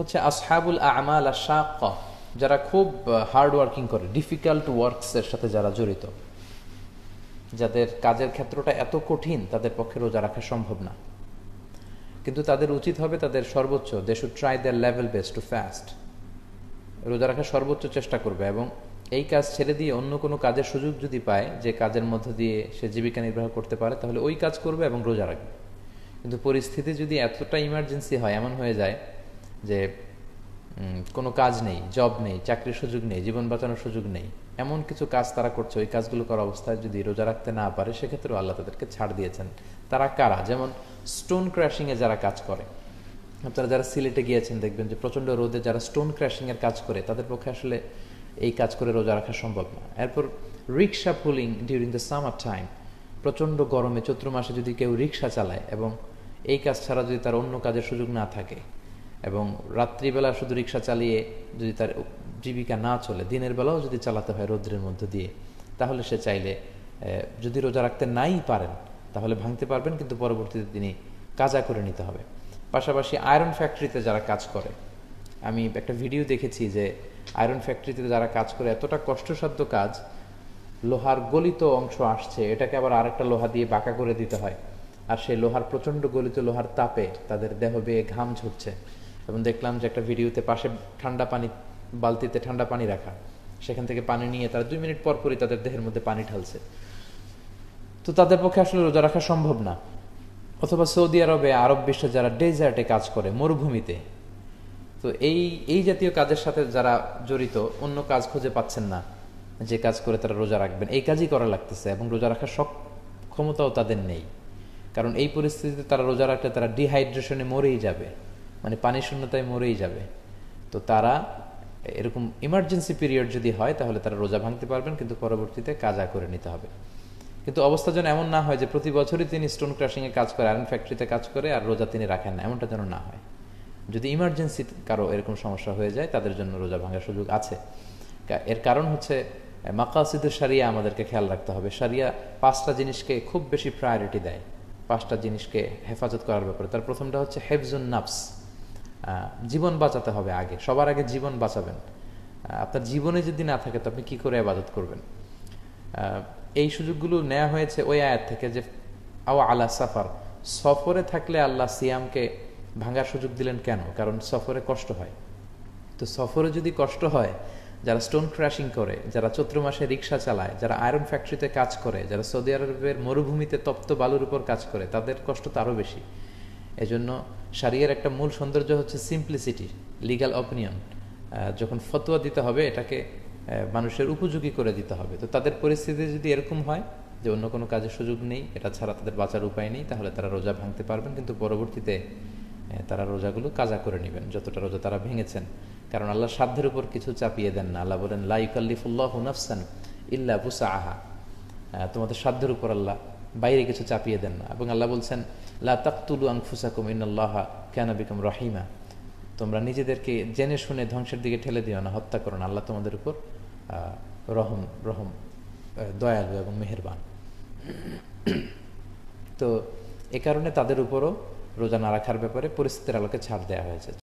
হচ্ছে আসহাবুল আমাল আশ-শাক্কা, যারা খুব হার্ড ওয়ার্কিং করে, ডিফিকাল্ট ওয়ার্কসের সাথে যারা জড়িত, যাদের কাজের ক্ষেত্রটা এত কঠিন তাদের পক্ষে রোজা রাখা সম্ভব না, কিন্তু তাদের উচিত হবে তাদের সর্বোচ্চ, they should try their level best to fast, রোজা রাখার সর্বোচ্চ চেষ্টা করবে এবং এই কাজ ছেড়ে দিয়ে অন্য কোনো কাজের সুযোগ যদি পায়, যে কাজের মধ্য দিয়ে সে জীবিকা নির্বাহ করতে পারে, তাহলে ওই কাজ করবে এবং রোজা রাখবে। কিন্তু পরিস্থিতি যদি এতটা ইমার্জেন্সি হয়, এমন হয়ে যায় যে কোনো কাজ নেই, জব নেই, চাকরির সুযোগ নেই, জীবন বাঁচানোর সুযোগ নেই, এমন কিছু কাজ তারা করছে, ওই কাজগুলো করার অবস্থায় যদি রোজা রাখতে না পারে, সেক্ষেত্রেও আল্লাহ তাদেরকে ছাড় দিয়েছেন। তারা কারা? যেমন স্টোন ক্র্যাশিংয়ে যারা কাজ করে, আপনারা যারা সিলেটে গিয়েছেন দেখবেন যে প্রচণ্ড রোদে যারা স্টোন ক্র্যাশিংয়ের কাজ করে, তাদের পক্ষে আসলে এই কাজ করে রোজা রাখা সম্ভব না। এরপর rickshaw pooling during the summer time, প্রচণ্ড গরমে চৈত্র মাসে যদি কেউ রিক্সা চালায় এবং এই কাজ ছাড়া যদি তার অন্য কাজের সুযোগ না থাকে, এবং রাত্রিবেলা শুধু রিক্সা চালিয়ে যদি তার জীবিকা না চলে, দিনের বেলাও যদি চালাতে হয় রৌদ্রের মধ্য দিয়ে, তাহলে সে চাইলে যদি রোজা রাখতে নাই পারেন তাহলে ভাঙতে পারবেন, কিন্তু পরবর্তীতে তিনি কাজা করে নিতে হবে। পাশাপাশি আয়রন ফ্যাক্টরিতে যারা কাজ করে, আমি একটা ভিডিও দেখেছি যে আয়রন ফ্যাক্টরিতে যারা কাজ করে, এতটা কষ্টসাধ্য কাজ, লোহার গলিত অংশ আসছে, এটাকে আবার আরেকটা লোহা দিয়ে বাঁকা করে দিতে হয়, আর সেই লোহার প্রচণ্ড গলিত লোহার তাপে তাদের দেহ বেয়ে ঘাম ঝরছে। এবং দেখলাম যে একটা ভিডিওতে পাশে ঠান্ডা পানি, বালতিতে ঠান্ডা পানি রাখা, সেখান থেকে পানি নিয়ে তারা 2 মিনিট পর পরই তাদের দেহের মধ্যে পানি ঢালছে। তো তাদের পক্ষে আসলে রোজা রাখা সম্ভব না। অথবা সৌদি আরবে, আরব বিশ্বে যারা ডেজার্টে কাজ করে, মরুভূমিতে, তো এই এই জাতীয় কাজের সাথে যারা জড়িত, অন্য কাজ খুঁজে পাচ্ছেন না যে কাজ করে তারা রোজা রাখবেন, এই কাজই করা লাগতেছে এবং রোজা রাখার ক্ষমতাও তাদের নেই। কারণ এই পরিস্থিতিতে তারা রোজা রাখলে তারা ডিহাইড্রেশনে মরেই যাবে, মানে পানি শূন্যতায় মরেই যাবে। তো তারা এরকম ইমার্জেন্সি পিরিয়ড যদি হয়, তাহলে তারা রোজা ভাঙতে পারবেন, কিন্তু পরবর্তীতে কাজা করে নিতে হবে। কিন্তু অবস্থা যেন এমন না হয় যে প্রতি বছরই তিনি স্টোন ক্রাশিংয়ে কাজ করে, আয়রন ফ্যাক্টরিতে কাজ করে, আর রোজা তিনি রাখেন না, এমনটা যেন না হয়। যদি ইমার্জেন্সি কারো এরকম সমস্যা হয়ে যায়, তাদের জন্য রোজা ভাঙার সুযোগ আছে। এর কারণ হচ্ছে মাকাসিদুশ শরিয়া আমাদেরকে খেয়াল রাখতে হবে। শরিয়া 5টা জিনিসকে খুব বেশি প্রায়োরিটি দেয়, 5টা জিনিসকে হেফাজত করার ব্যাপারে। তার প্রথমটা হচ্ছে হেফজুন নাফস, জীবন বাঁচাতে হবে আগে, সবার আগে জীবন বাঁচাবেন। আপনার জীবনে যদি না থাকে তো আপনি কী করে ইবাদত করবেন? এই সুযোগগুলো নেওয়া হয়েছে ওই আয়াত থেকে যে আও আলা সাফার, সফরে থাকলে আল্লাহ সিয়ামকে ভাঙার সুযোগ দিলেন কেন? কারণ সফরে কষ্ট হয়। তো সফরে যদি কষ্ট হয়, যারা স্টোন ক্র্যাশিং করে, যারা চৈত্র মাসে রিক্সা চালায়, যারা আয়রন ফ্যাক্টরিতে কাজ করে, যারা সৌদি আরবের মরুভূমিতে তপ্ত বালুর উপর কাজ করে, তাদের কষ্ট তো আরও বেশি। এজন্য শরিয়ার একটা মূল সৌন্দর্য হচ্ছে সিম্পলিসিটি, লিগ্যাল অপিনিয়ন। যখন ফতোয়া দিতে হবে, এটাকে মানুষের উপযোগী করে দিতে হবে। তো তাদের পরিস্থিতি যদি এরকম হয় যে অন্য কোনো কাজের সুযোগ নেই, এটা ছাড়া তাদের বাঁচার উপায় নেই, তাহলে তারা রোজা ভাঙতে পারবেন, কিন্তু পরবর্তীতে তারা রোজাগুলো কাজা করে নেবেন, যতটা রোজা তারা ভেঙেছেন। কারণ আল্লাহ সাধ্যের উপর কিছু চাপিয়ে দেন না। আল্লাহ বলেন লা ইউকাল্লিফুল্লাহু নাফসান ইল্লা বুসআহা, তোমাদের সাধ্যের উপর আল্লাহ বাইরে কিছু চাপিয়ে দেন না। এবং আল্লাহ বলছেন লা তাকতুলু আনফুসাকুম ইন্নাল্লাহা কানা বিকুম রহিমা, তোমরা নিজেদেরকে জেনে শুনে ধ্বংসের দিকে ঠেলে দিও না, হত্যা করো না, আল্লাহ তোমাদের উপর রহম দয়ালু এবং মেহেরবান। তো এ কারণে তাদের উপরও রোজা না রাখার ব্যাপারে পরিস্থিতির আলোকে ছাড় দেওয়া হয়েছে।